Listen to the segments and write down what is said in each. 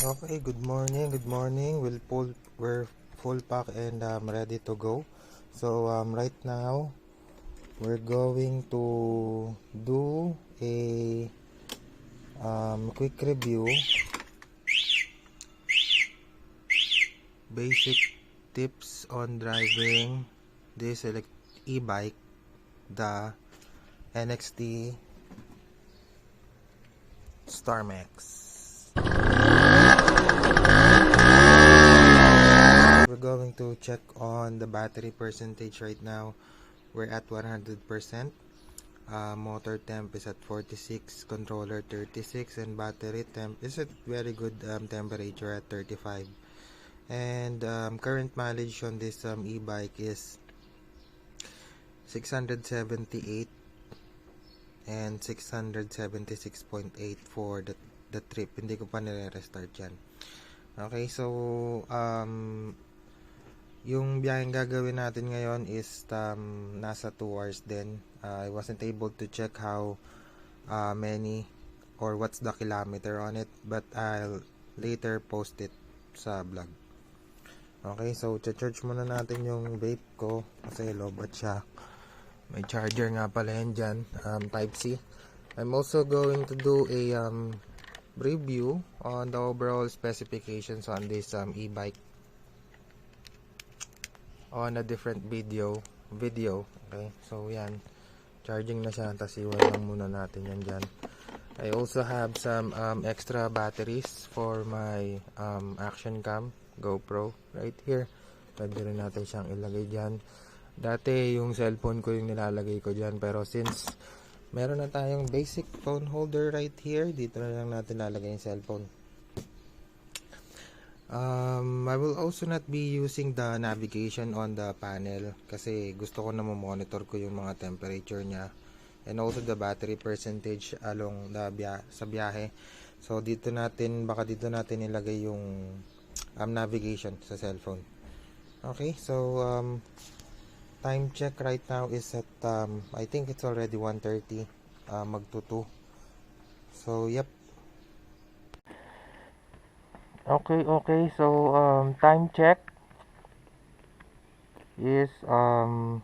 Okay, good morning. Good morning. We're full pack and ready to go. So right now we're going to do a quick review, basic tips on driving this e-bike, the NXT StarMax. We're going to check on the battery percentage right now. We're at 100%. Motor temp is at 46, controller 36, and battery temp is at very good temperature at 35. And current mileage on this e-bike is 678 and 676.8 for the trip. Hindi ko pa nire-restart yan. Okay, so yung biyaheng gagawin natin ngayon is nasa 2 hours din. I wasn't able to check how many or what's the kilometer on it, but I'll later post it sa vlog. Okay, so charge muna natin yung vape ko kasi lobat siya. May charger nga pala yan dyan, Type-C. I'm also going to do a review on the overall specifications on this e-bike on a different video. Okay, so yan, charging na siya, tapos iwan lang muna natin yan dyan. I also have some extra batteries for my action cam GoPro right here. Pwede rin natin siyang ilagay dyan. Dati yung cellphone ko yung nilalagay ko dyan, pero since meron na tayong basic phone holder right here, dito na lang natin lalagay yung cellphone. I will also not be using the navigation on the panel kasi gusto ko na monitor ko yung mga temperature niya and also the battery percentage along sa biyahe. So baka dito natin ilagay yung navigation sa cellphone. Okay, so time check right now is at I think it's already 1:30, magto 2. So yep. Okay, so time check is 1:45.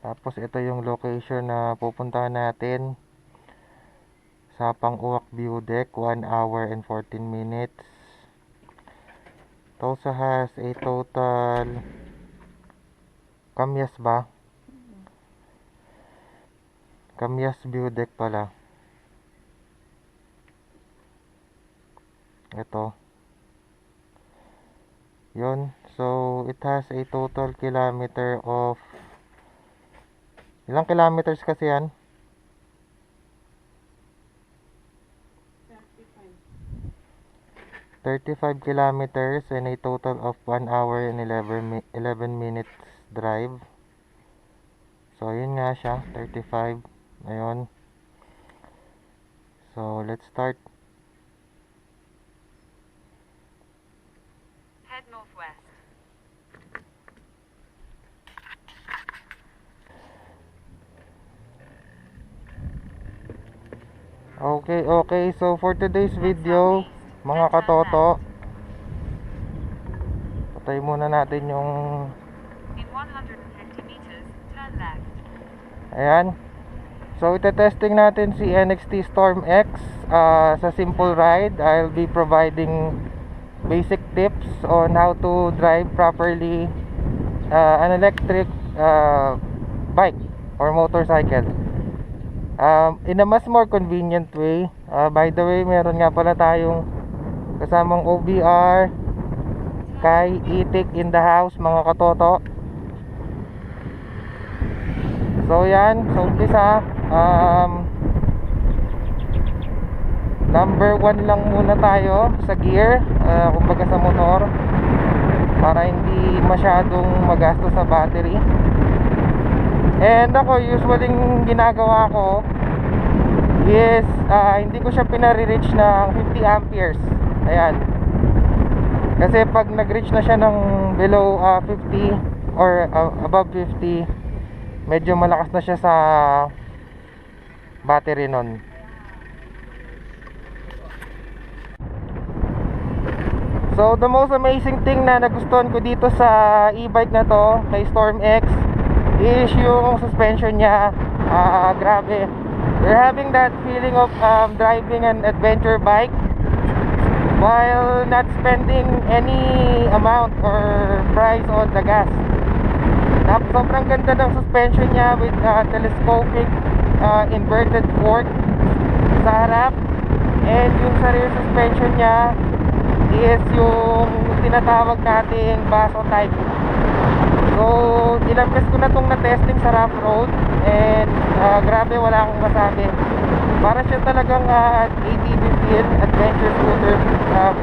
Tapos ito yung location na pupuntahan natin sa Pang-uwak View Deck, 1 hour and 14 minutes. It also has a total Kamyas ba? Kamyas View Deck pala. Ito. Yun. So, it has a total kilometer of... Ilang kilometers kasi yan? 35 kilometers and a total of 1 hour and 11 minutes drive. So, yun nga siya. 35. Ayun. So, let's start. Head northwest. Okay. So, for today's video, mga katoto, patay muna natin yung... In 150 meters, turn left. Ayan. So, ite-testing natin si NXT Storm X sa simple ride. I'll be providing basic tips on how to drive properly an electric bike or motorcycle in a much more convenient way. By the way, meron nga pala tayong kasamang OBR, Kai Itik in the house, mga katoto. So yan, so umpisa, number 1 lang muna tayo sa gear, kumbaga sa motor, para hindi masyadong magastos sa battery. And ako, usually ginagawa ko is hindi ko siya pinare-reach ng 50 amperes. Ayan. Kasi pag nag-reach na siya ng below 50 or above 50, medyo malakas na siya sa battery nun. So the most amazing thing na nagustuhan ko dito sa e-bike na to kay Storm X is yung suspension niya. Grabe. You're having that feeling of driving an adventure bike while not spending any amount or price on the gas. Sobrang ganda ng suspension niya with telescopic inverted fork sa harap, and yung sa rear suspension niya is yung tinatawag nating baso type. So ilang beses ko na itong na-testing sa rough road, and grabe, wala akong masabi. Para siya talagang ATV feel, adventure scooter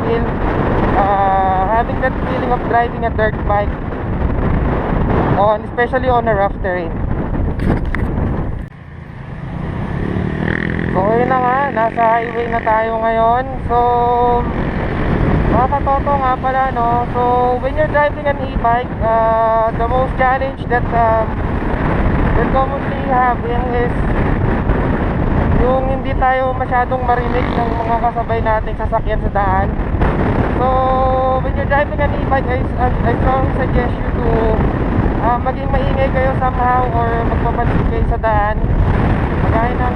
feel, having that feeling of driving a dirt bike especially on a rough terrain. So ayun na nga, nasa highway na tayo ngayon. So mga katoto nga pala, no? So when you're driving an e-bike, the most challenge that we're commonly having is yung hindi tayo masyadong marinig ng mga kasabay nating sasakyan sa daan. So when you're driving an e-bike, I strongly suggest you to maging maingay kayo somehow, or magpapansin kayo sa daan, magaya ng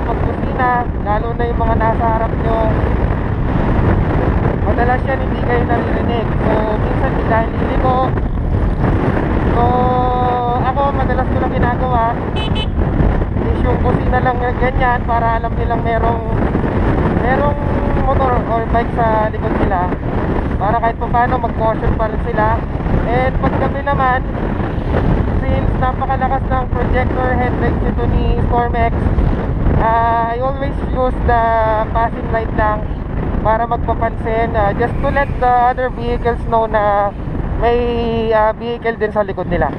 pagkusina, lalo na yung mga nasa harap nyo. Madalas yan hindi kayo naririnig. So minsan dahil liliko. So ako, madalas ko lang ginagawa is yung kusina lang ganyan, para alam nilang merong motor or bike sa likod nila, para kahit pa paano mag-caution pa rin sila. And paggabi naman, since napakalakas ng projector headlights ito ni Storm X, I always use the passing light lang para magpapansin, just to let the other vehicles know na may vehicle din sa likod nila.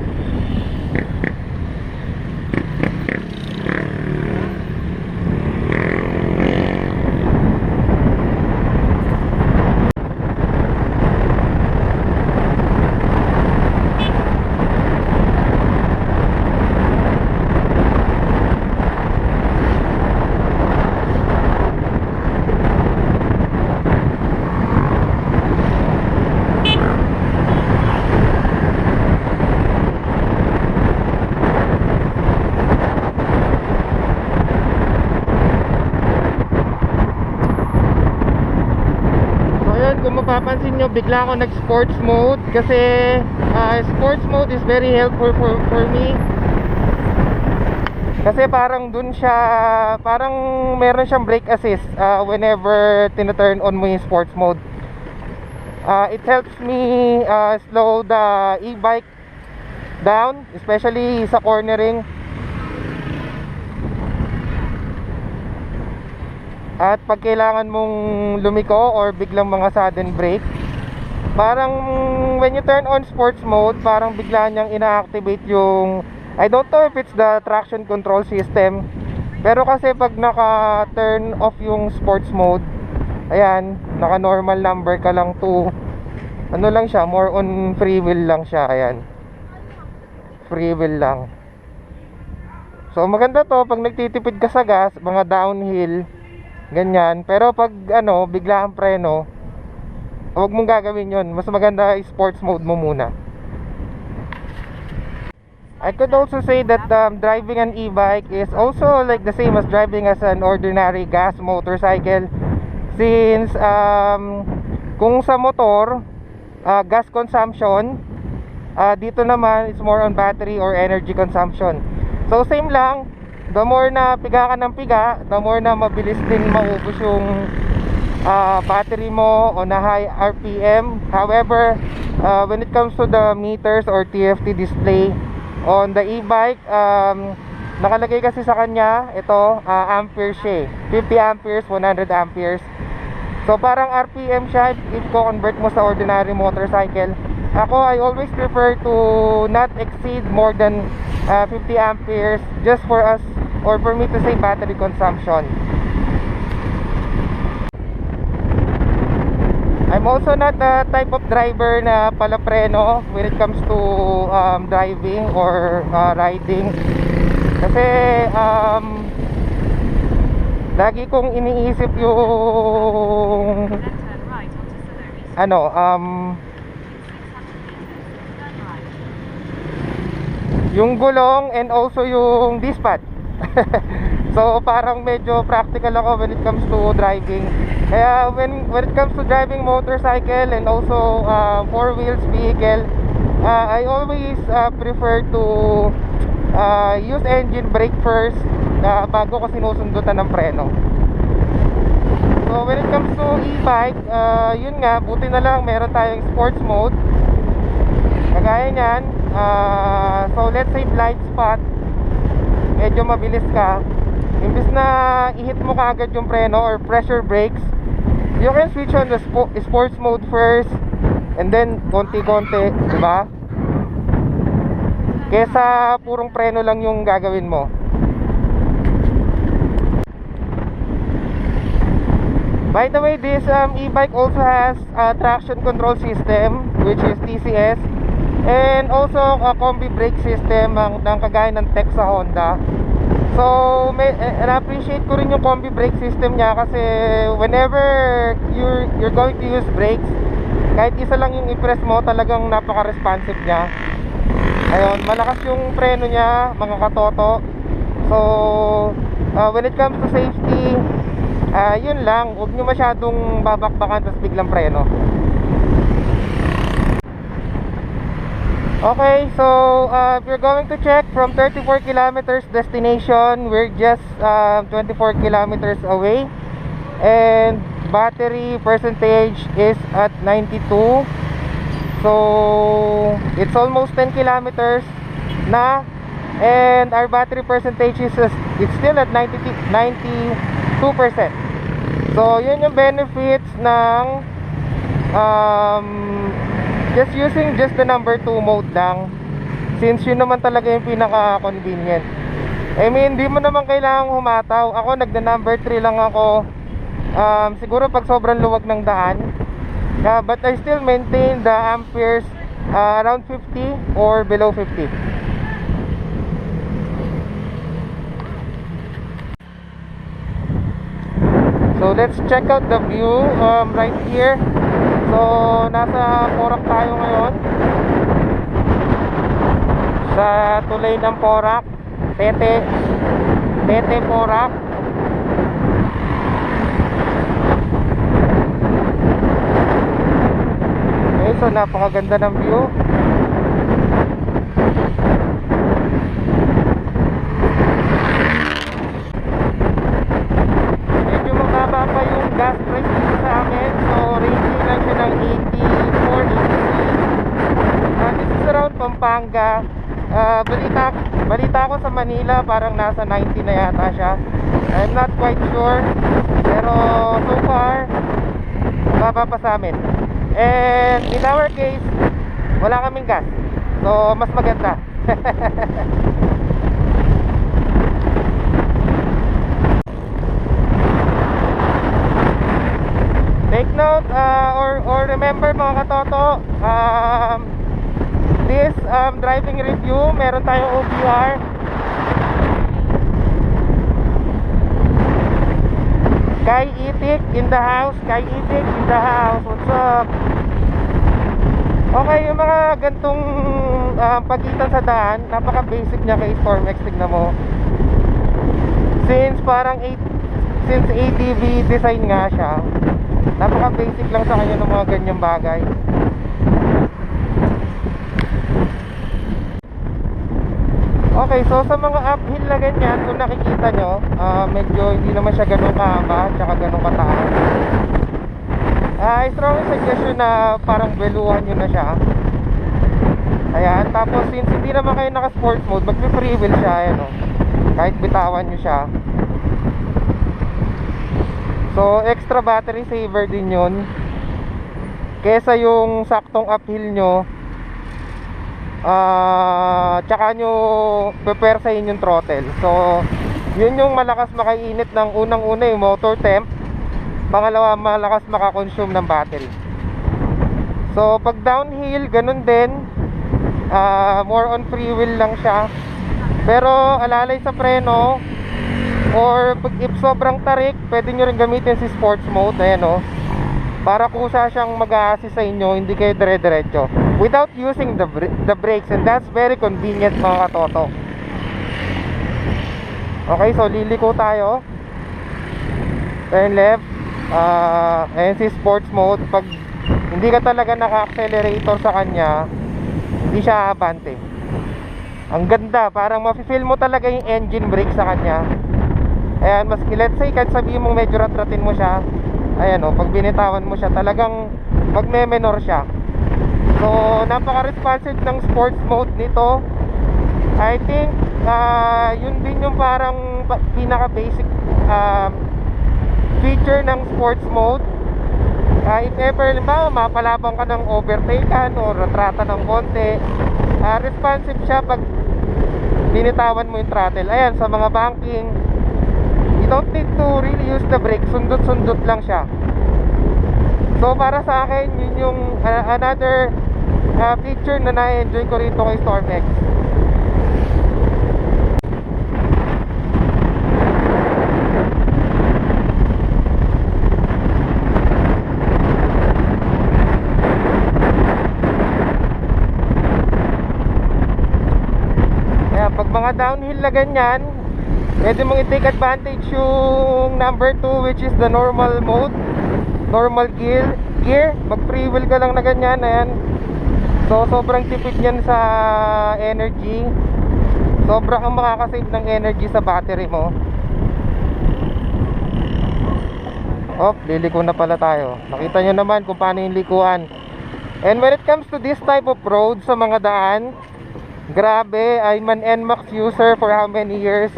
Kung mapapansin nyo, bigla ako nag sports mode kasi sports mode is very helpful for me, kasi parang dun siya, parang meron siyang brake assist whenever tina-turn on mo yung sports mode. It helps me slow the e-bike down, especially sa cornering. At pag kailangan mong lumiko or biglang mga sudden brake, parang when you turn on sports mode, parang bigla niyang ina-activate yung, I don't know if it's the traction control system, pero kasi pag naka-turn off yung sports mode, ayan, naka normal number ka lang to, ano lang siya, more on free wheel lang siya. Ayan, free wheel lang. So maganda to pag nagtitipid ka sa gas, mga downhill ganyan. Pero pag bigla ang preno, huwag mong gagawin yon. Mas maganda sports mode mo muna. I could also say that driving an e-bike is also like the same as driving as an ordinary gas motorcycle, since kung sa motor, gas consumption, dito naman it's more on battery or energy consumption. So same lang, the more na piga ka ng piga, the more na mabilis din maubos yung battery mo on a high RPM. However, when it comes to the meters or TFT display on the e-bike, nakalagay kasi sa kanya ito, amperes siya, 50 amperes, 100 amperes. So parang RPM siya if ko-convert mo sa ordinary motorcycle. Ako, I always prefer to not exceed more than 50 amperes just for us, or for me to save battery consumption. I'm also not the type of driver na palapreno when it comes to driving or riding. Kasi lagi kong iniisip yung Then turn right onto Sillery ano, 600 meters, turn right. yung gulong and also yung disc pad. So parang medyo practical ako when it comes to driving. Kaya when it comes to driving motorcycle and also four wheels vehicle, I always prefer to use engine brake first bago ko sinusundutan ng preno. So when it comes to e-bike, yun nga, buti na lang meron tayong sports mode. Kagaya nyan, so let's say blind spot, medyo mabilis ka, imbis na i-hit mo kaagad yung preno or pressure brakes, you can switch on the sports mode first and then konti-konti, diba? Kesa purong preno lang yung gagawin mo. By the way, this e-bike also has a traction control system, which is TCS, and also a combi brake system ng kagaya ng tech sa Honda. So na-appreciate ko rin yung combi brake system niya kasi whenever you're going to use brakes, kahit isa lang yung i-press mo, talagang napaka-responsive niya. Ayun, malakas yung preno niya, mga katoto. So when it comes to safety, yun lang, huwag nyo masyadong babakbakan tapos biglang preno. Okay, so if you're going to check from 34 kilometers destination, we're just 24 kilometers away, and battery percentage is at 92. So it's almost 10 kilometers na, and our battery percentage is it's still at 92%. So yun yung benefits ng just using just the number 2 mode lang, since yun naman talaga yung pinaka convenient. I mean, di mo naman kailangang humataw. Ako nagda number 3 lang ako, siguro pag sobrang luwag ng daan, but I still maintain the amperes around 50 or below 50. So let's check out the view right here. So nasa Porac tayo ngayon, sa tulay ng Porac, Tete Porac. Okay, so napakaganda ng view. Gas price dito sa amin, so ranging lang siya ng 84, 83. This is around Pampanga. Balita ko sa Manila parang nasa 90 na yata siya. I'm not quite sure, pero so far baba pa sa amin. And in our case, wala kaming gas, so mas maganda. Take note or remember mga katoto, this driving review, meron tayong OBR. Kai Itik in the house, what's up? Okay, yung mga gantong pagitan sa daan, napaka basic niya kay Stormex. Tignan mo, since ATV design nga siya, napaka basic lang sa kanya ng mga ganyang bagay. Okay, so sa mga uphill na ganyan, kung nakikita nyo, medyo hindi naman siya ganun kahaba tsaka ganun kataas. I strongly suggest you na parang beluhan nyo na siya. Ayan, tapos since hindi naman kayo naka sports mode, magpi-free wheel siya, ayan, oh. Kahit bitawan nyo siya. So extra battery saver din yun, kesa yung saktong uphill nyo, tsaka nyo pepersahin yung throttle. So yun yung malakas makainit ng unang-una yung motor temp, pangalawa malakas makakonsume ng battery. So pag downhill, ganun din, more on free wheel lang siya, pero alalay sa preno. Or if sobrang tarik, pwede nyo rin gamitin si sports mode. Ayan, oh. para kusa siyang mag-a-assist sa inyo, hindi kayo dire-diretso without using the brakes, and that's very convenient mga katoto. Okay, so liliko tayo. Turn left. Ayan si sports mode. Pag hindi ka talaga naka-accelerator sa kanya, hindi siya abante. Ang ganda, parang mafe-feel mo talaga yung engine brake sa kanya. Ayan, maski let's say kahit sabihin mong medyo rat-ratin mo siya, ayan o, pag binitawan mo siya, talagang magme-menor siya. So, napaka-responsive ng sports mode nito. I think, yun din yung parang pinaka-basic feature ng sports mode. If ever, mapalabang ka ng overtaken o ratrata ng konti, responsive siya pag binitawan mo yung throttle. Ayan, sa mga banking, you don't need to really use the brake. Sundot-sundot lang siya. So para sa akin, yun yung another feature na na-enjoy ko rito kay StormX. Pag mga downhill na ganyan, pwede mong i-take advantage yung number 2, which is the normal mode, normal gear. Mag free wheel ka lang na ganyan. Ayan. So sobrang tipid niyan sa energy. Sobrang ang makakasave ng energy sa battery mo. Liliko na pala tayo. Nakita nyo naman kung paano yung likuan. And when it comes to this type of road sa mga daan, grabe, I'm an NMAX user for how many years.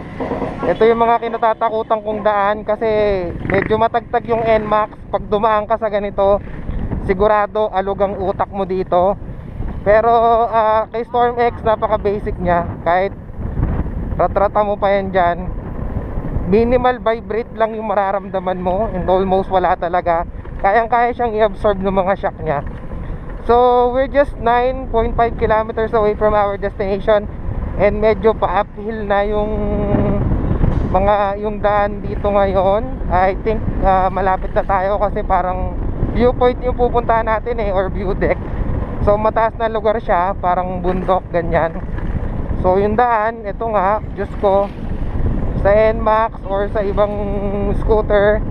Ito yung mga kinatatakutan kong daan kasi medyo matagtag yung NMAX. Pag dumaan ka sa ganito, sigurado alog ang utak mo dito. Pero kay StormX, napaka-basic niya. Kahit ratrata mo pa yan dyan, minimal vibrate lang yung mararamdaman mo, and almost wala talaga. Kayang-kaya siyang i-absorb ng mga shock niya. So we're just 9.5 kilometers away from our destination, and medyo pa-uphill na yung daan dito ngayon. I think malapit na tayo kasi parang viewpoint yung pupuntahan natin or view deck. So mataas na lugar siya, parang bundok ganyan. So yung daan, ito nga, Diyos ko, sa NMAX or sa ibang scooter,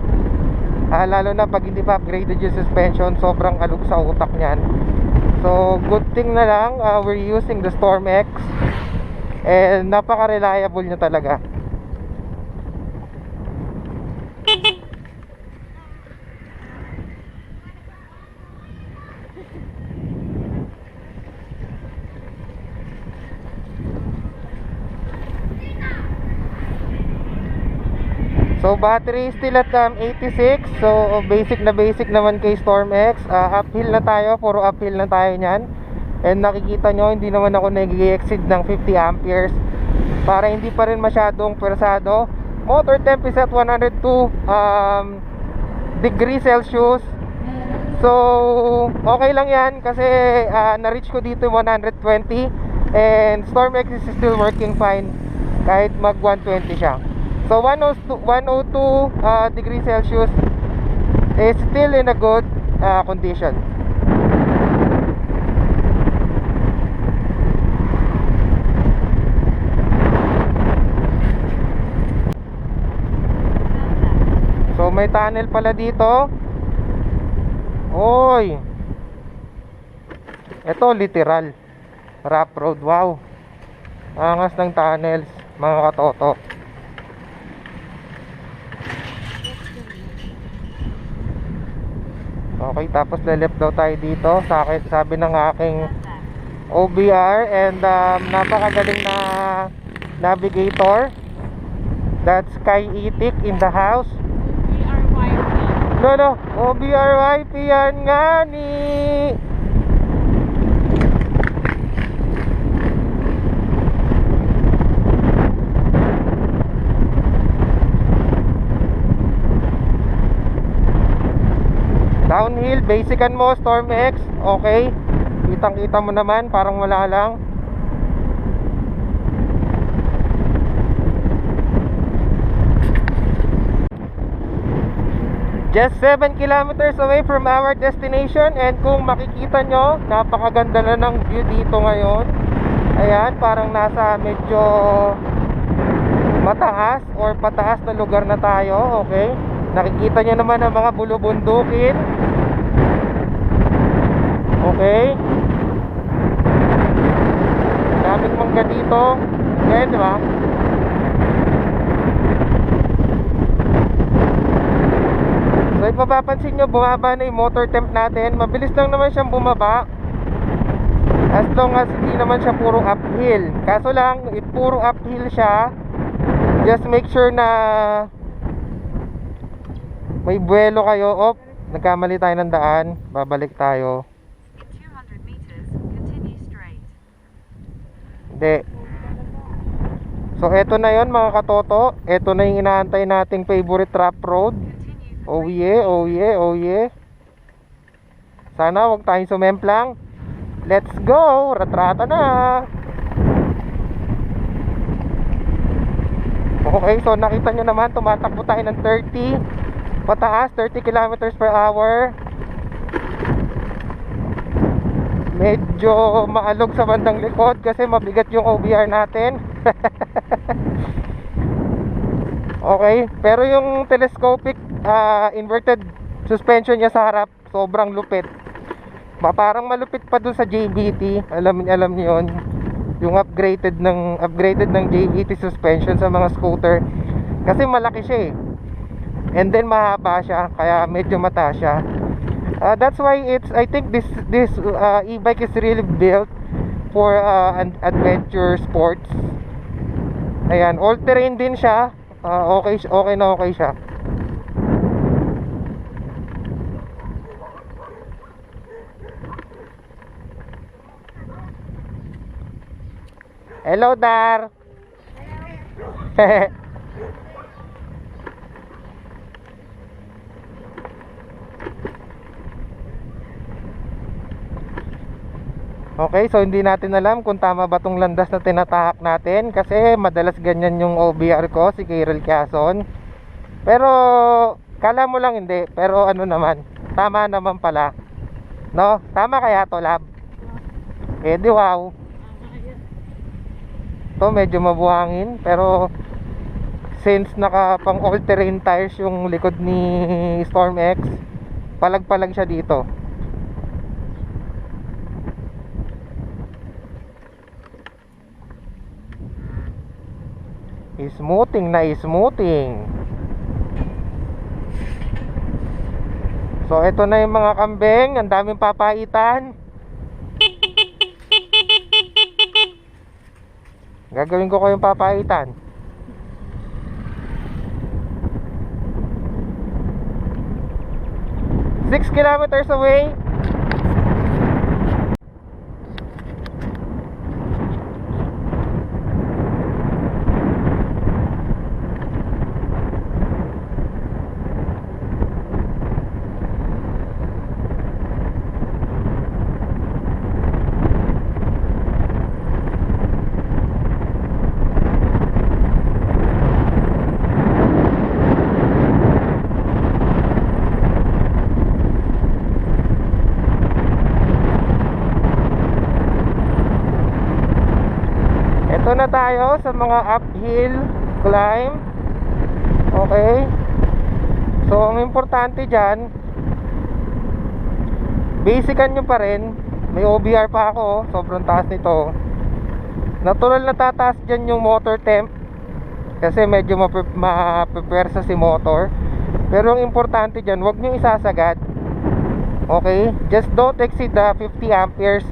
lalo na pag hindi pa upgraded yung suspension, sobrang alog sa utak niyan. So good thing na lang, we're using the StormX, and napaka-reliable niya talaga. So battery still at 86. So basic naman kay StormX. Uphill na tayo, puro uphill na tayo niyan. And nakikita nyo, hindi naman ako nag-exceed ng 50 amperes, para hindi pa rin masyadong persado. Motor temp is at 102 degrees Celsius. So okay lang yan kasi na-reach ko dito 120, and StormX is still working fine kahit mag 120 siya. So 102 degrees Celsius is still in a good condition. So may tunnel pala dito. Oy, ito literal rough road. Wow, angas ng tunnels mga katoto. Okay, tapos left daw tayo dito. Sabi ng aking OBR, and napakagaling na navigator. That's Sky Itik in the house. No, OBRYP yan nga ni. Downhill, basican mo StormX. Okay, kitang-kita mo naman, parang wala lang. Just 7 kilometers away from our destination. And kung makikita nyo, napakaganda na ng view dito ngayon. Ayan, parang nasa medyo mataas or pataas na lugar na tayo. Okay, nakikita nyo naman ang mga bulubundukin. Okay, daming mangga dito. Ngayon, di ba? So if mapapansin nyo, bumaba na yung motor temp natin. Mabilis lang naman siyang bumaba, as long as hindi naman siya puro uphill. Kaso lang, if puro uphill siya, just make sure na may buwelo kayo. Op, nagkamali tayo ng daan. Babalik tayo. In 200 meters, continue straight. Hindi. So eto na yon mga katoto. Eto na yung inaantay nating favorite trap road. Continue Oh for yeah, oh yeah, oh yeah. Sana wag tayong sumemplang. Let's go, ratrata na. Okay, so nakita nyo naman, tumatakbo tayo ng 30 pataas, 30 kilometers per hour. Medyo maalog sa bandang likod kasi mabigat yung OBR natin. Okay, pero yung telescopic inverted suspension niya sa harap, sobrang lupit. Parang malupit pa dun sa JBT. Alam niyo yun, yung upgraded ng JBT suspension sa mga scooter. Kasi malaki siya eh, and then mahaba siya, kaya medyo mataas siya. That's why I think this e-bike is really built for adventure sports. Ayan, all terrain din siya. Okay siya. Hello, Dar. Okay, so hindi natin alam kung tama ba tong landas na tinatahak natin, kasi madalas ganyan yung OBR ko, si Kyril Quezon. Pero kala mo lang hindi, pero ano naman, tama naman pala. No? Tama kaya to, lab? Eh di wow. To medyo mabuhangin, pero since naka pang all terrain tires yung likod ni Storm X, palag-palag siya dito. Smoothing na smoothing. So ito na yung mga kambing, ang daming papaitan. Gagawin ko kayong papaitan. Six kilometers away. Ito na tayo sa mga uphill climb. Okay, so ang importante dyan, basican nyo pa rin. May OBR pa ako, sobrang taas nito. Natural na tataas dyan yung motor temp, kasi medyo mapepersa si motor. Pero ang importante dyan, huwag nyo isasagad. Okay, just don't exceed the 50 amperes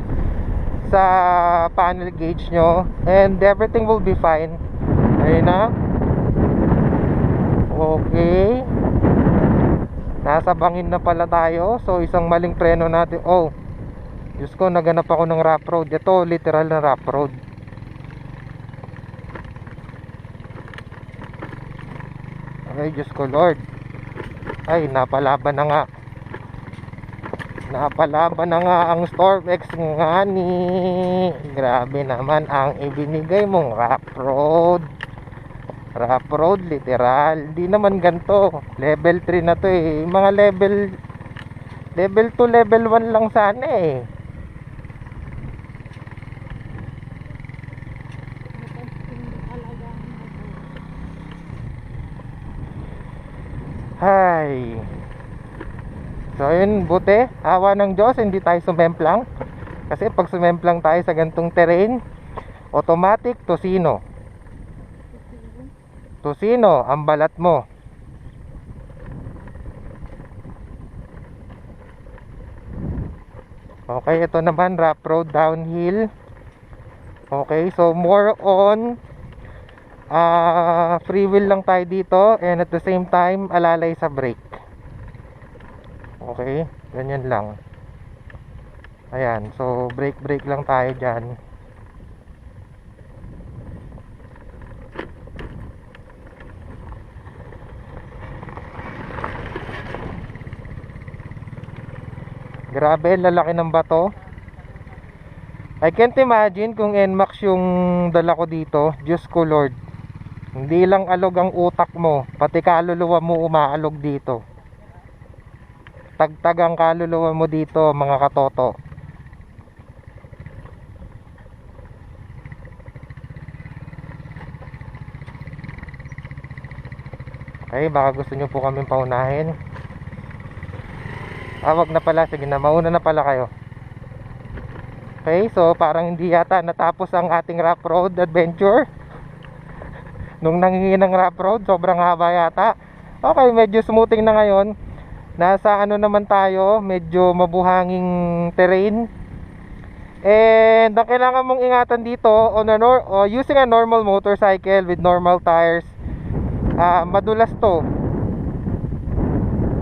sa panel gauge nyo, and everything will be fine. Ayun na. Okay, nasa bangin na pala tayo. So isang maling preno natin. Oh, Diyos ko, naganap ako ng rough road. Ito literal na rough road. Ay Diyos ko Lord. Ay, napalaban na nga. Napalaban na nga ang Storm X nga ni. Grabe naman ang ibinigay mong rough road. Rough road, literal. Di naman ganito. Level 3 na to eh. Mga level 2, level 1 lang sana eh. Hay. So yun, buti, awa ng Diyos, hindi tayo sumemplang. Kasi pag sumemplang tayo sa gantong terrain, automatic tosino. Tosino ang balat mo. Okay, ito naman rough road downhill. Okay, so more on free wheel lang tayo dito, and at the same time alalay sa brake. Okay, ganyan lang. Ayan, so brake lang tayo dyan. Grabe, lalaki ng bato. I can't imagine kung NMAX yung dala ko dito. Diyos ko Lord, hindi lang alog ang utak mo, pati kaluluwa mo umaalog dito. Tagtag ang kaluluwa mo dito, mga katoto. Okay, baka gusto nyo po kaming paunahin. Wag na pala, sige na, mauna na pala kayo. Okay, so parang hindi yata natapos ang ating rough road adventure. Nung nangingi ng rough road, sobrang haba yata. Okay, medyo smoothing na ngayon. Nasa ano naman tayo, medyo mabuhanging terrain. And ang kailangan mong ingatan dito using a normal motorcycle with normal tires, madulas to.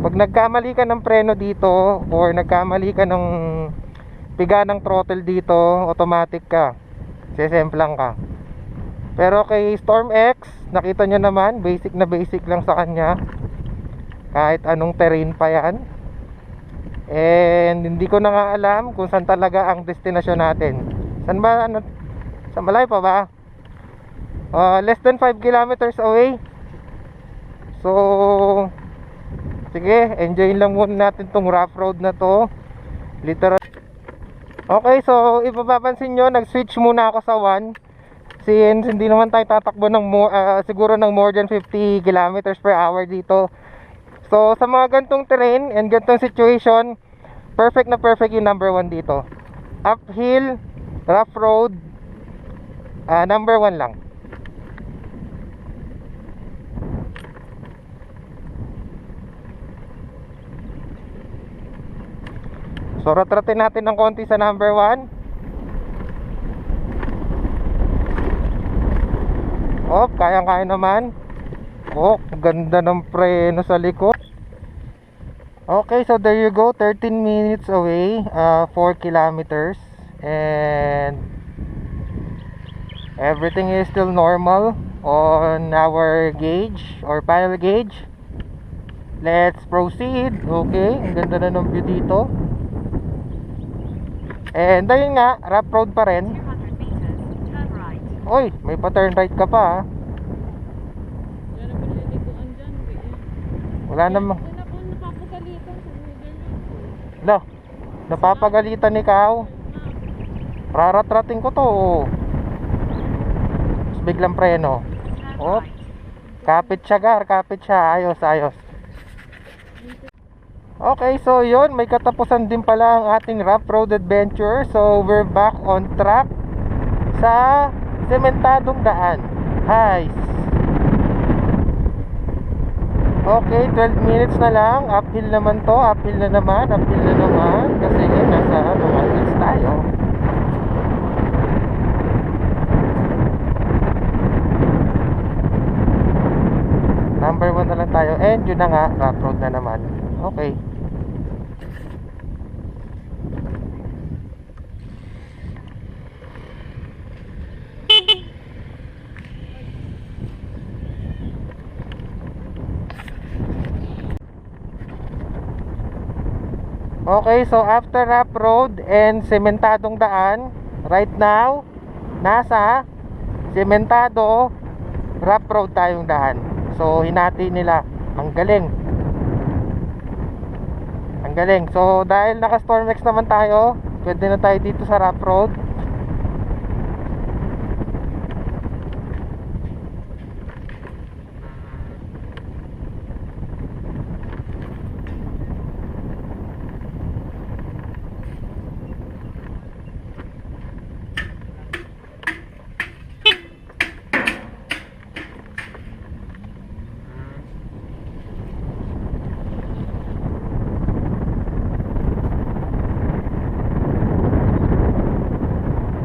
Pag nagkamali ka ng preno dito or nagkamali ka ng piga ng throttle dito, automatic ka, sesemplang ka. Pero kay Storm X, nakita nyo naman, basic na basic lang sa kanya. Kahit anong terrain pa yan. And hindi ko na nga alam kung saan talaga ang destinasyon natin. Saan ba? Sa malayo pa ba? Less than 5 kilometers away. So sige, enjoy lang muna natin tong rough road na to. Literal. Okay, so ipapapansin nyo, nag-switch muna ako sa 1. Since hindi naman tayo tatakbo ng siguro ng more than 50 kilometers per hour dito. So sa mga gantong terrain and gantong situation, perfect na perfect yung number 1 dito. Uphill, rough road, number 1 lang. So ratratin natin ng konti sa number 1. Oh, kayang-kaya naman. Oh, ganda ng preno sa likod. Okay, so there you go, 13 minutes away, 4 kilometers, and everything is still normal on our gauge or panel gauge. Let's proceed. Okay, ang ganda na ng view dito. And ayun nga, rough road pa rin. 200 meters, turn right. Oy, may pa-turn right ka pa, ha? Wala namang. Lo, napapagalitan ikaw. Raratrating ko to. Tapos biglang preno. Oh, kapit siya gar, kapit siya. Ayos, ayos. Okay, so yun, may katapusan din pala ang ating rough road adventure. So we're back on track sa sementadong daan. Hi. Okay, 12 minutes na lang. Uphill naman to, uphill na naman, kasi nasa mga hills tayo. Number 1 na lang tayo. And yun na nga, rough road na naman. Okay. Okay, so after rough road and sementadong daan, right now nasa sementado rough road tayong daan. So hinati nila. Ang galing. Ang galing. So dahil naka Stormex naman tayo, pwede na tayo dito sa rough road.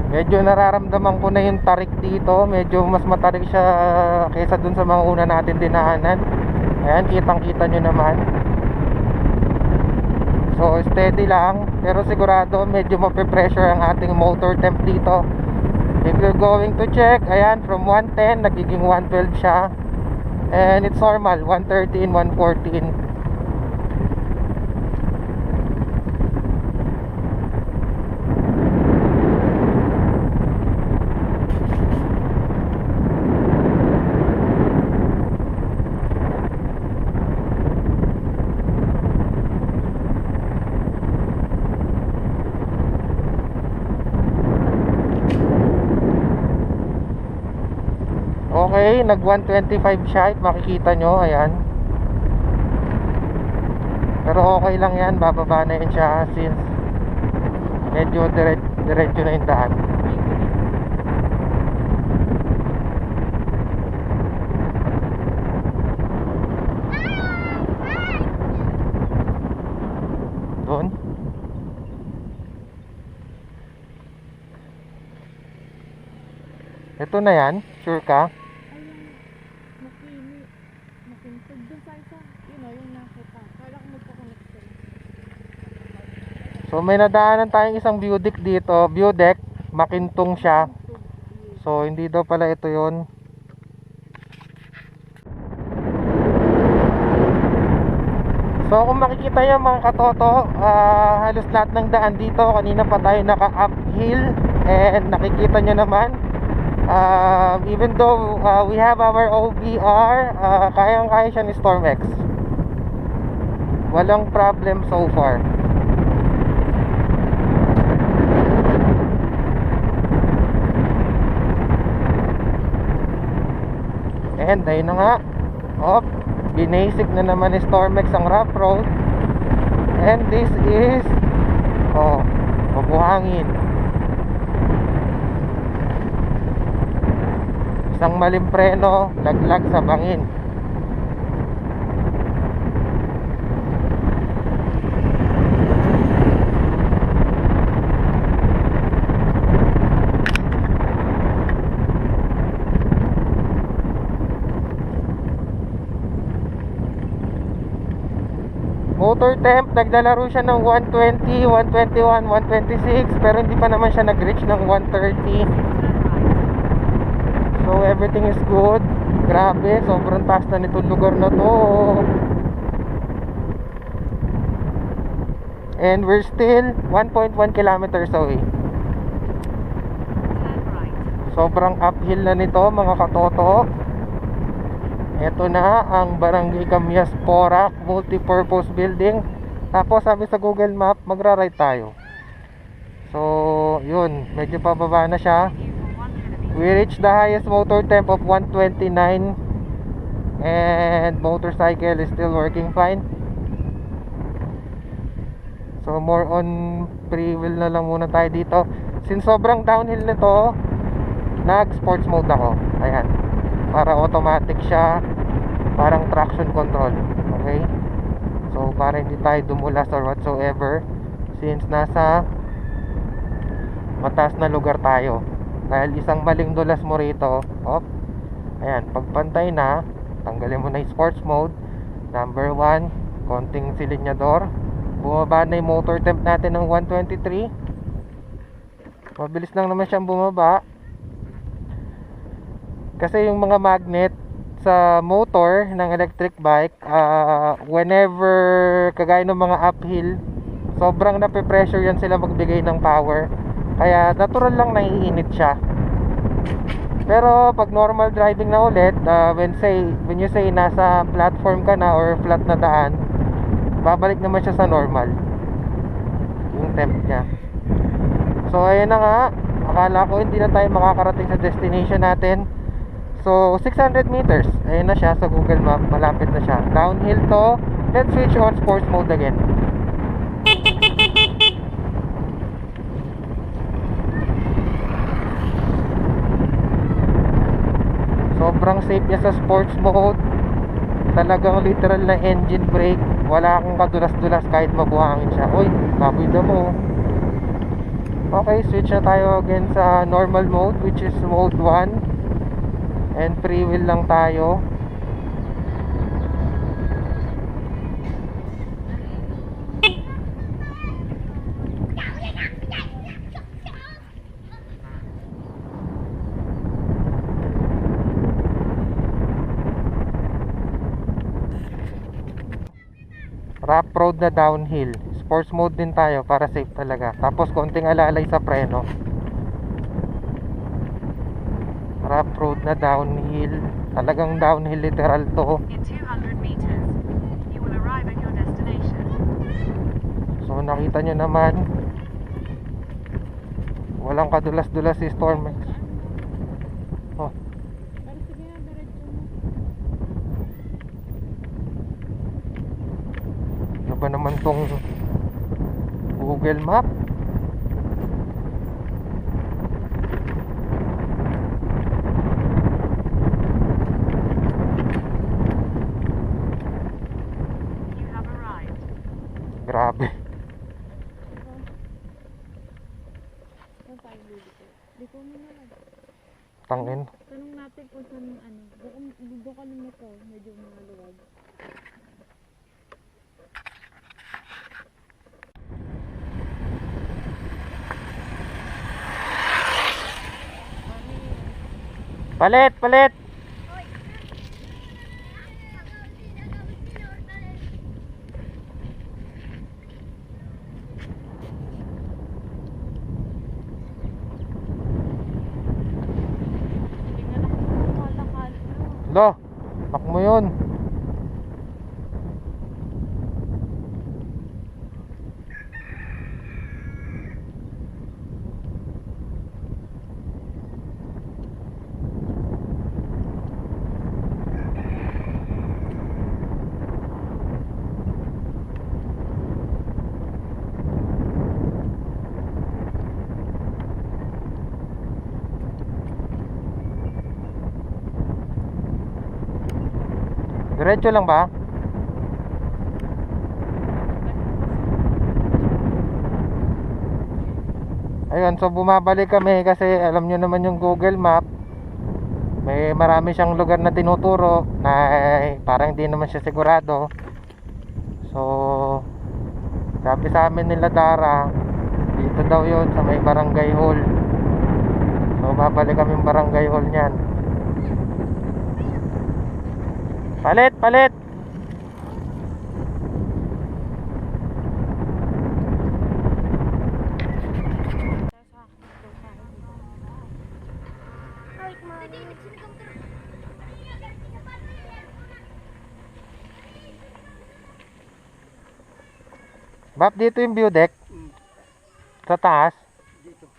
Medyo nararamdaman ko na yung tarik dito. Medyo mas matarik siya kaysa dun sa mga una natin dinaanan. Ayan, kitang kita nyo naman. So steady lang, pero sigurado medyo mape-pressure ang ating motor temp dito. If you're going to check, ayan, from 110 nagiging 112 siya. And it's normal, 113, 114. Okay, nag 125 siya, makikita nyo, ayan. Pero okay lang yan, bababa na yun siya since medyo diretso na yung daan. Doon. Ito na yan, sure ka? Makinig dun sa isa, yung nakita. Kala ko magkakonect sila. So may nadaanan tayong isang view deck dito, view deck, makintong siya. So hindi daw pala ito yon. So kung makikita nyo mga katoto, halos lahat ng daan dito, kanina pa tayo naka uphill. And nakikita nyo naman, even though we have our OBR, kayang-kaya siya ni Stormex. Walang problem so far. And ayun na nga, binasic na naman ni Stormex ang rough road. And this is mabuhangin. Isang maling preno, laglag sa bangin. Motor temp, naglalaro siya ng 120, 121, 126, pero hindi pa naman siya nag-reach ng 130. So everything is good. Grabe, sobrang taas na nitong lugar na to. And we're still 1.1 kilometers away. Sobrang uphill na nito mga katoto. Ito na ang Barangay Camias Porac Multipurpose Building. Tapos sabi sa Google Map, magra-right tayo. So yun, medyo pababa na siya. We reached the highest motor temp of 129. And motorcycle is still working fine. So more on pre-wheel na lang muna tayo dito. Since sobrang downhill nito, nag-sports mode ako. Ayan, para automatic siya, parang traction control. Okay, so para hindi tayo dumulas or whatsoever, since nasa mataas na lugar tayo. Dahil isang maling dulas mo rito, ayan, pagpantay na, tanggalin mo na yung sports mode. Number 1, konting silinyador, bumaba na yung motor temp natin ng 123. Mabilis lang naman siyang bumaba. Kasi yung mga magnet sa motor ng electric bike, whenever kagaya ng mga uphill, sobrang nape-pressure yan sila magbigay ng power. Kaya natural lang naiinit siya. Pero pag normal driving na ulit, when you say nasa platform ka na or flat na daan, babalik naman siya sa normal yung temp niya. So ayun na nga, akala ko hindi na tayo makakarating sa destination natin. So 600 meters, ayun na siya sa Google Map, malapit na siya. Downhill to. Let's switch on sports mode again. Sobrang safe niya sa sports mode. Talagang literal na engine brake. Wala akong kadulas-dulas kahit mabuhangin siya. Uy, baboy na mo. Okay, switch na tayo again sa normal mode, which is mode 1. And free wheel lang tayo. Rough road na downhill. Sports mode din tayo para safe talaga. Tapos konting alalay sa preno. Rough road na downhill. Talagang downhill literal to. In 200 meters, you will arrive at your destination. So nakita nyo naman, walang kadulas-dulas si Storm. Oh, Pero sige nga, diretso mo. ano ba naman tong Google Map? You have arrived. Grabe. Saan tayo dito? Dito mo na lang. Tangin. Tanong natin kung saan ano. Dito ka naman ito. Medyo maluwag. Palit, palit. Tingnan ako kung kalakal. Lo, lock mo yun. Diretso lang ba? Ayun, so bumabalik kami kasi alam nyo naman yung Google Map, may marami siyang lugar na tinuturo na parang hindi naman siya sigurado. So sabi sa amin nila Dara, dito daw yun sa may barangay hall. So babalik kami barangay hall niyan. Palit, palit. Bap, dito yung view deck. Sa taas. Dito.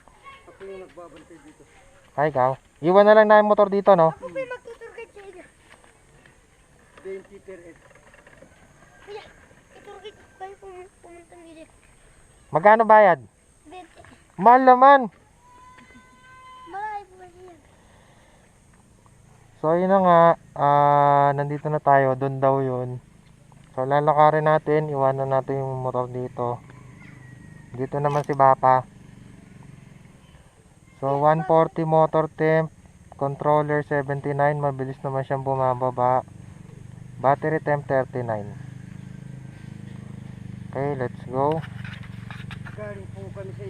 Ako yung nagbabantay dito. Ay, ikaw. Iwan na lang na yung motor dito, no? Ako yung magtuturgad sa inyo. 20 per head. Kaya, iturgit kayo pumunta nila. Magkano bayad? 20. Mahal naman. Malay po siya. So, yun na nga. Nandito na tayo. Doon daw yun. So, lalakarin natin. Iwanan natin yung motor dito. Dito naman si Bapa. So, 140 motor temp. Controller 79. Mabilis naman siyang bumababa. Battery temp 39. Okay, let's go. Galing po kami sa